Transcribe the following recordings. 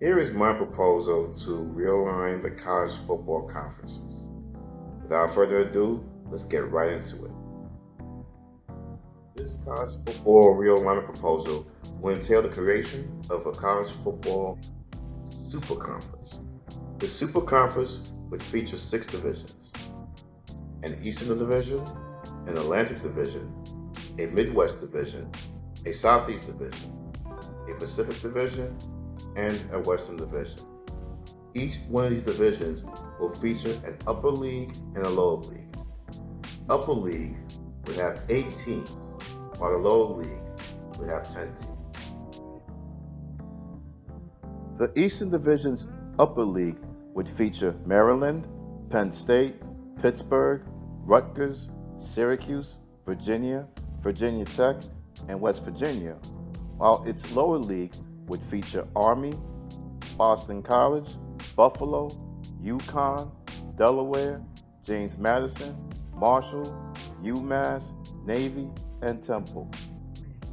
Here is my proposal to realign the college football conferences. Without further ado, let's get right into it. This college football realignment proposal will entail the creation of a college football Superconference. The Superconference would feature 6 divisions: an Eastern Division, an Atlantic Division, a Midwest Division, a Southeast Division, a Pacific Division, and a Western Division. Each one of these divisions will feature an upper league and a lower league. Upper league would have 8 teams, while the lower league would have 10 teams. The Eastern Division's upper league would feature Maryland, Penn State, Pittsburgh, Rutgers, Syracuse, Virginia, Virginia Tech, and West Virginia, while its lower league would feature Army, Boston College, Buffalo, UConn, Delaware, James Madison, Marshall, UMass, Navy, and Temple.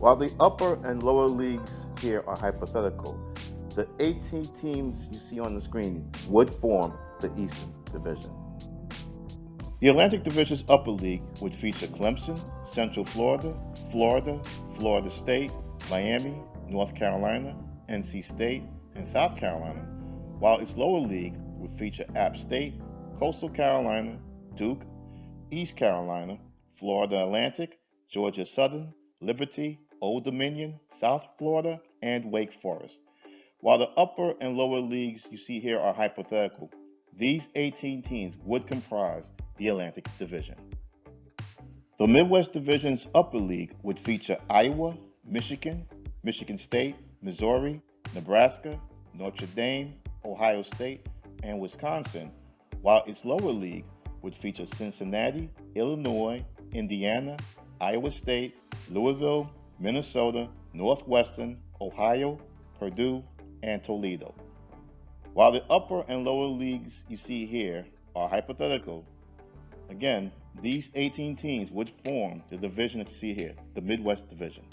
While the upper and lower leagues here are hypothetical, the 18 teams you see on the screen would form the Eastern Division. The Atlantic Division's upper league would feature Clemson, Central Florida, Florida State, Miami, North Carolina, NC State, and South Carolina, while its lower league would feature App State, Coastal Carolina, Duke, East Carolina, Florida Atlantic, Georgia Southern, Liberty, Old Dominion, South Florida, and Wake Forest. While the upper and lower leagues you see here are hypothetical, these 18 teams would comprise the Atlantic Division. The Midwest Division's upper league would feature Iowa, Michigan, Michigan State, Missouri, Nebraska, Notre Dame, Ohio State, and Wisconsin, while its lower league would feature Cincinnati, Illinois, Indiana, Iowa State, Louisville, Minnesota, Northwestern, Ohio, Purdue, and Toledo. While the upper and lower leagues you see here are hypothetical, again, these 18 teams would form the division that you see here, the Midwest Division.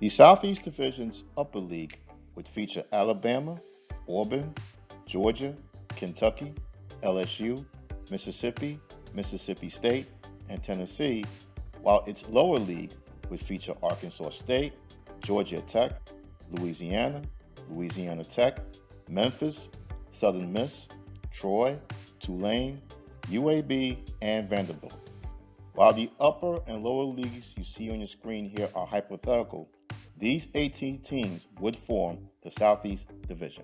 The Southeast Division's upper league would feature Alabama, Auburn, Georgia, Kentucky, LSU, Mississippi, Mississippi State, and Tennessee, while its lower league would feature Arkansas State, Georgia Tech, Louisiana, Louisiana Tech, Memphis, Southern Miss, Troy, Tulane, UAB, and Vanderbilt. While the upper and lower leagues you see on your screen here are hypothetical, these 18 teams would form the Southeast Division.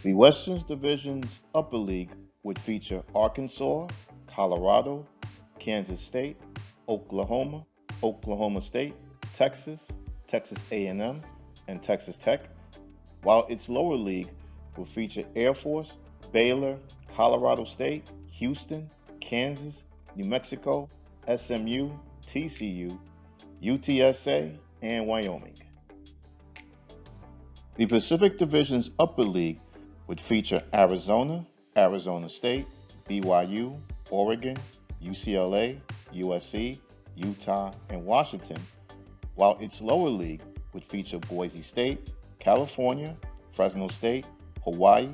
The Western Division's upper league would feature Arkansas, Colorado, Kansas State, Oklahoma, Oklahoma State, Texas, Texas A&M, and Texas Tech, while its lower league will feature Air Force, Baylor, Colorado State, Houston, Kansas, New Mexico, SMU, TCU, UTSA, and Wyoming. The Pacific Division's upper league would feature Arizona, Arizona State, BYU, Oregon, UCLA, USC, Utah, and Washington, while its lower league would feature Boise State, California, Fresno State, Hawaii,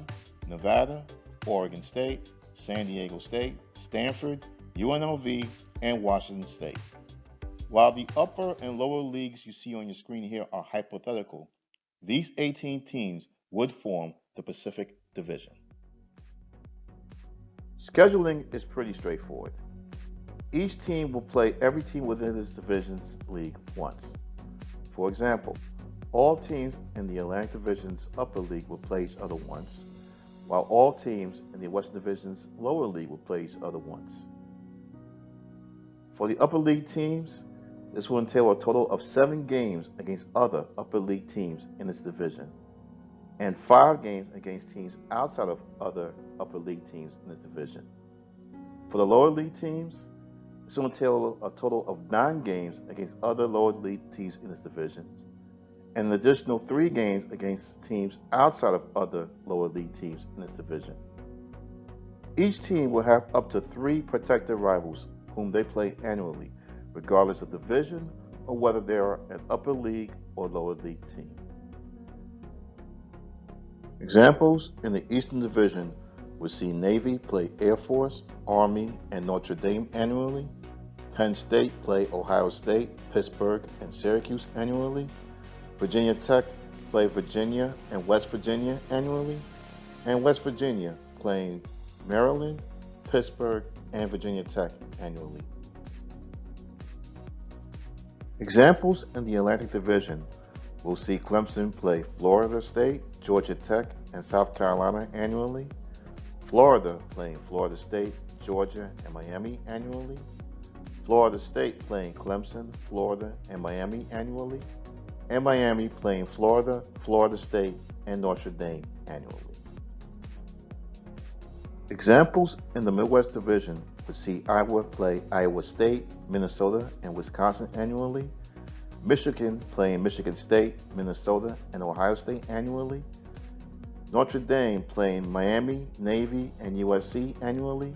Nevada, Oregon State, San Diego State, Stanford, UNLV, and Washington State. While the upper and lower leagues you see on your screen here are hypothetical, these 18 teams would form the Pacific Division. Scheduling is pretty straightforward. Each team will play every team within this division's league once. For example, all teams in the Atlantic Division's upper league will play each other once, while all teams in the Western Division's lower league will play each other once. For the upper league teams, this will entail a total of 7 games against other upper league teams in this division, and 5 games against teams outside of other upper league teams in this division. For the lower league teams, this will entail a total of 9 games against other lower league teams in this division, and an additional 3 games against teams outside of other lower league teams in this division. Each team will have up to 3 protected rivals whom they play annually, regardless of division or whether they are an upper league or lower league team. Examples in the Eastern Division would see Navy play Air Force, Army, and Notre Dame annually. Penn State play Ohio State, Pittsburgh, and Syracuse annually. Virginia Tech play Virginia and West Virginia annually. And West Virginia playing Maryland, Pittsburgh, and Virginia Tech annually. Examples in the Atlantic Division will see Clemson play Florida State, Georgia Tech, and South Carolina annually. Florida playing Florida State, Georgia, and Miami annually. Florida State playing Clemson, Florida, and Miami annually. And Miami playing Florida, Florida State, and Notre Dame annually. Examples in the Midwest Division would see Iowa play Iowa State, Minnesota, and Wisconsin annually. Michigan playing Michigan State, Minnesota, and Ohio State annually. Notre Dame playing Miami, Navy, and USC annually.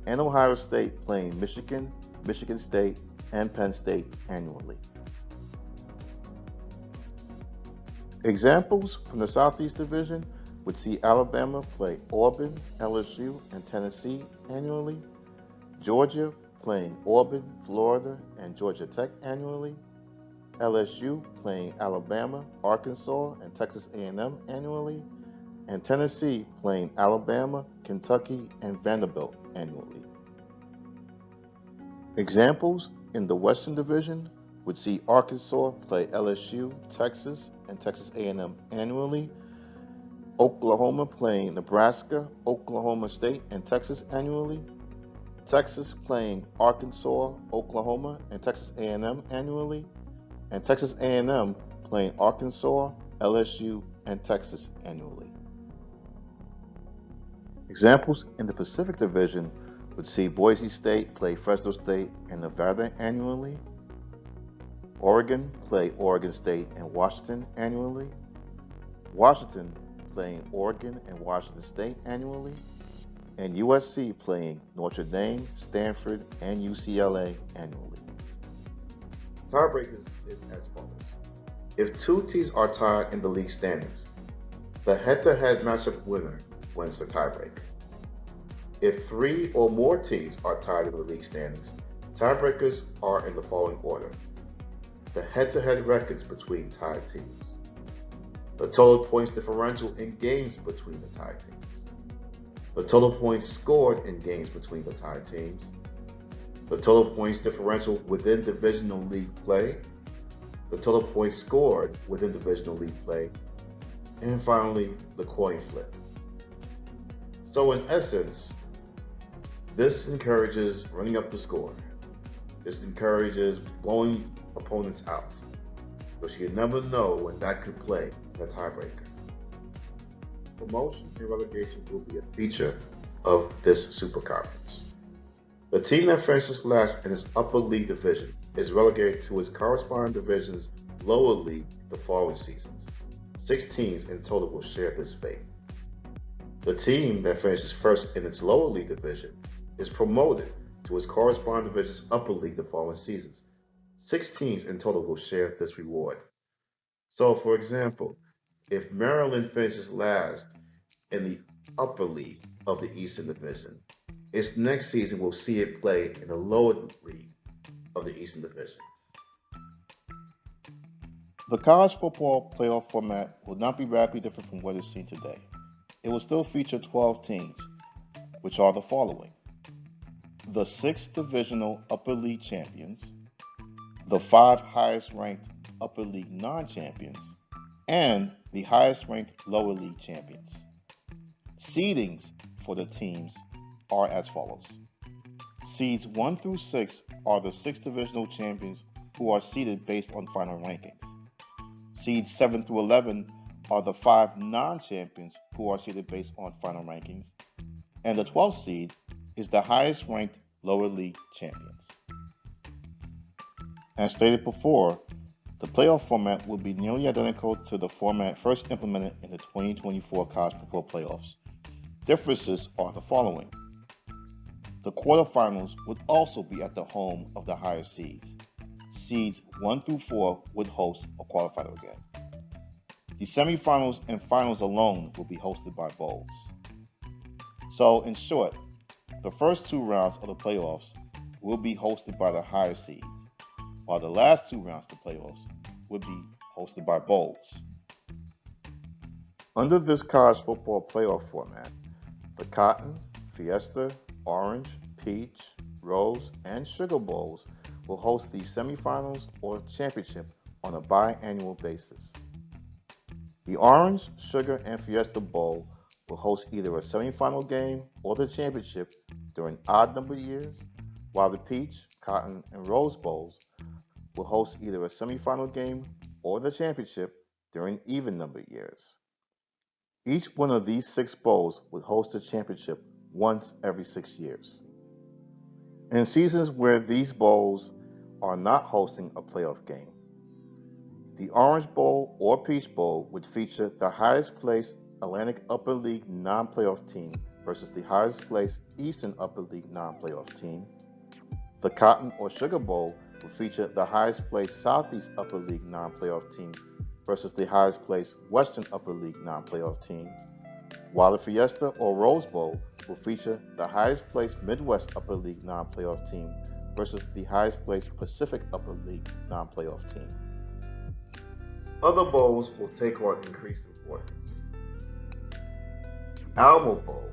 And Ohio State playing Michigan, Michigan State, and Penn State annually. Examples from the Southeast Division would see Alabama play Auburn, LSU, and Tennessee annually. Georgia playing Auburn, Florida, and Georgia Tech annually. LSU playing Alabama, Arkansas, and Texas A&M annually. And Tennessee playing Alabama, Kentucky, and Vanderbilt annually. Examples in the Western Division would see Arkansas play LSU, Texas, and Texas A&M annually. Oklahoma playing Nebraska, Oklahoma State, and Texas annually. Texas playing Arkansas, Oklahoma, and Texas A&M annually. And Texas A&M playing Arkansas, LSU, and Texas annually. Examples in the Pacific Division would see Boise State play Fresno State and Nevada annually. Oregon play Oregon State and Washington annually. Washington playing Oregon and Washington State annually. And USC playing Notre Dame, Stanford, and UCLA annually. Tiebreakers is as follows. If two teams are tied in the league standings, the head-to-head matchup winner wins the tiebreaker. If three or more teams are tied in the league standings, tiebreakers are in the following order. The head-to-head records between tied teams. The total points differential in games between the tied teams. The total points scored in games between the tied teams. The total points differential within divisional league play. The total points scored within divisional league play. And finally, the coin flip. So in essence, this encourages running up the score. This encourages blowing opponents out, because you never know when that could play in a tiebreaker. Promotion and relegation will be a feature of this Superconference. The team that finishes last in its upper league division is relegated to its corresponding division's lower league the following seasons. 6 teams in total will share this fate. The team that finishes first in its lower league division is promoted to its corresponding division's upper league the following seasons. 6 teams in total will share this reward. So, for example, if Maryland finishes last in the upper league of the Eastern Division, its next season will see it play in the lower league of the Eastern Division. The college football playoff format will not be radically different from what is seen today. It will still feature 12 teams, which are the following: the 6 divisional upper league champions, the 5 highest ranked upper league non-champions, and the highest ranked lower league champions. Seedings for the teams are as follows. Seeds 1 through 6 are the 6 divisional champions who are seeded based on final rankings. Seeds 7 through 11 are the 5 non-champions who are seeded based on final rankings. And the 12th seed is the highest ranked lower league champions. As stated before, the playoff format will be nearly identical to the format first implemented in the 2024 college football playoffs. Differences are the following. The quarterfinals would also be at the home of the higher seeds. Seeds 1 through 4 would host a quarterfinal game. The semifinals and finals alone will be hosted by bowls. So, in short, the first 2 rounds of the playoffs will be hosted by the higher seeds, while the last 2 rounds of the playoffs will be hosted by bowls. Under this college football playoff format, the Cotton, Fiesta, Orange, Peach, Rose, and Sugar Bowls will host the semifinals or championship on a biannual basis. The Orange, Sugar, and Fiesta Bowl will host either a semifinal game or the championship during odd-number years, while the Peach, Cotton, and Rose Bowls will host either a semifinal game or the championship during even-number years. Each one of these 6 bowls would host a championship once every 6 years. In seasons where these bowls are not hosting a playoff game, the Orange Bowl or Peach Bowl would feature the highest placed Atlantic Upper League non-playoff team versus the highest placed Eastern Upper League non-playoff team. The Cotton or Sugar Bowl would feature the highest placed Southeast Upper League non-playoff team versus the highest placed Western Upper League non-playoff team, while the Fiesta or Rose Bowl will feature the highest placed Midwest Upper League non-playoff team versus the highest placed Pacific Upper League non-playoff team. Other bowls will take on increased importance. Alamo Bowl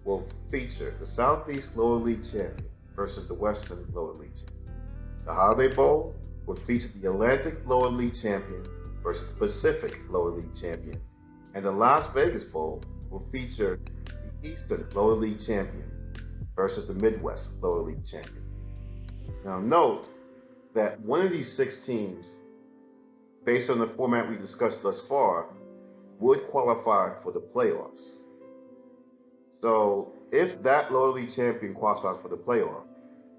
will feature the Southeast Lower League champion versus the Western Lower League champion. The Holiday Bowl will feature the Atlantic Lower League champion versus the Pacific Lower League champion. And the Las Vegas Bowl will feature the Eastern Lower League champion versus the Midwest Lower League champion. Now note that one of these 6 teams, based on the format we discussed thus far, would qualify for the playoffs. So if that lower league champion qualifies for the playoff,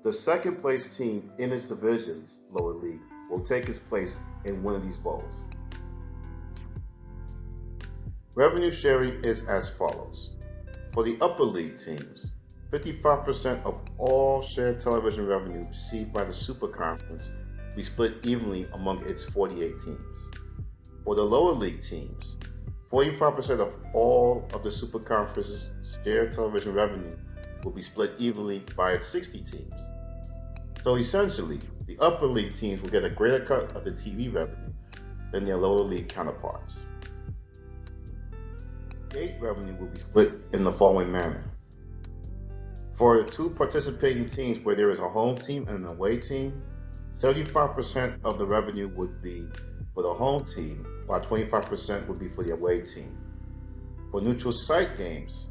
the second place team in its division's lower league will take its place in one of these bowls. Revenue sharing is as follows. For the upper league teams, 55% of all shared television revenue received by the Superconference will be split evenly among its 48 teams. For the lower league teams, 45% of all of the Superconference's shared television revenue will be split evenly by its 60 teams. So essentially, the upper league teams will get a greater cut of the TV revenue than their lower league counterparts. Gate revenue will be split in the following manner. For 2 participating teams where there is a home team and an away team, 75% of the revenue would be for the home team, while 25% would be for the away team. For neutral site games,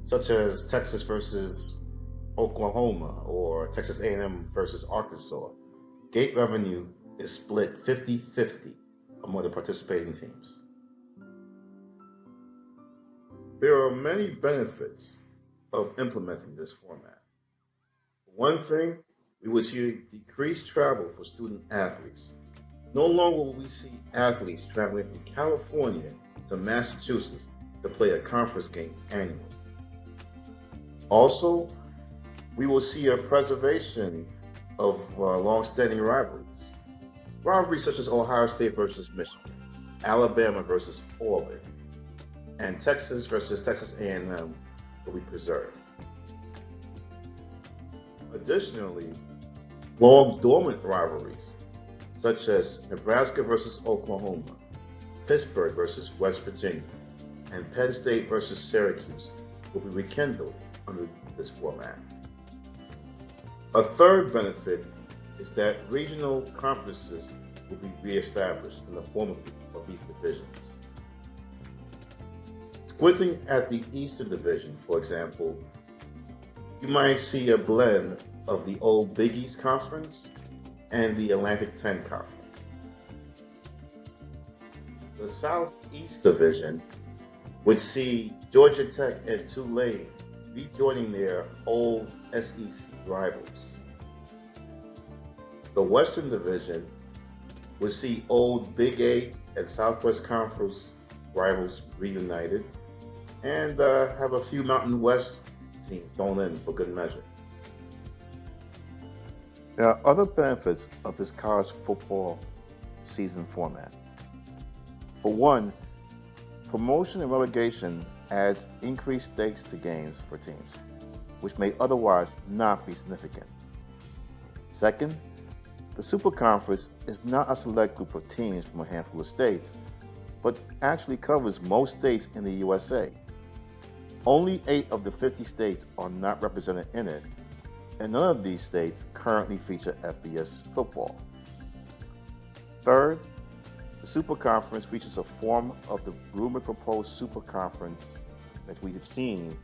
such as Texas versus Oklahoma or Texas A&M versus Arkansas, gate revenue is split 50-50 among the participating teams. There are many benefits of implementing this format. For one thing, we will see decreased travel for student athletes. No longer will we see athletes traveling from California to Massachusetts to play a conference game annually. Also, we will see a preservation of long-standing rivalries. Rivalries such as Ohio State versus Michigan, Alabama versus Auburn, and Texas versus Texas A&M will be preserved. Additionally, long dormant rivalries such as Nebraska versus Oklahoma, Pittsburgh versus West Virginia, and Penn State versus Syracuse will be rekindled under this format. A third benefit is that regional conferences will be reestablished in the form of these divisions. Squinting at the Eastern Division, for example, you might see a blend of the old Big East Conference and the Atlantic 10 Conference. The Southeast Division would see Georgia Tech and Tulane rejoining their old SEC rivals. The Western Division would see old Big 8 and Southwest Conference rivals reunited, and have a few Mountain West teams thrown in for good measure. There are other benefits of this college football season format. For one, promotion and relegation adds increased stakes to games for teams, which may otherwise not be significant. Second, the Superconference is not a select group of teams from a handful of states, but actually covers most states in the USA. Only 8 of the 50 states are not represented in it, and none of these states currently feature FBS football. Third, the Superconference features a form of the rumored proposed Superconference that we have seen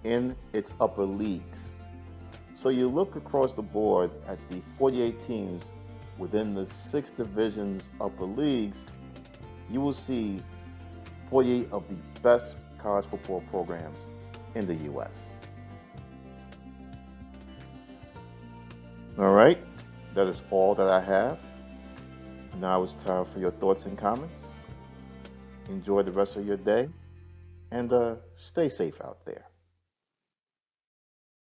in its upper leagues. So you look across the board at the 48 teams within the 6 divisions upper leagues, you will see 48 of the best college football programs in the U.S. All right, that is all that I have. Now it's time for your thoughts and comments. Enjoy the rest of your day, and stay safe out there.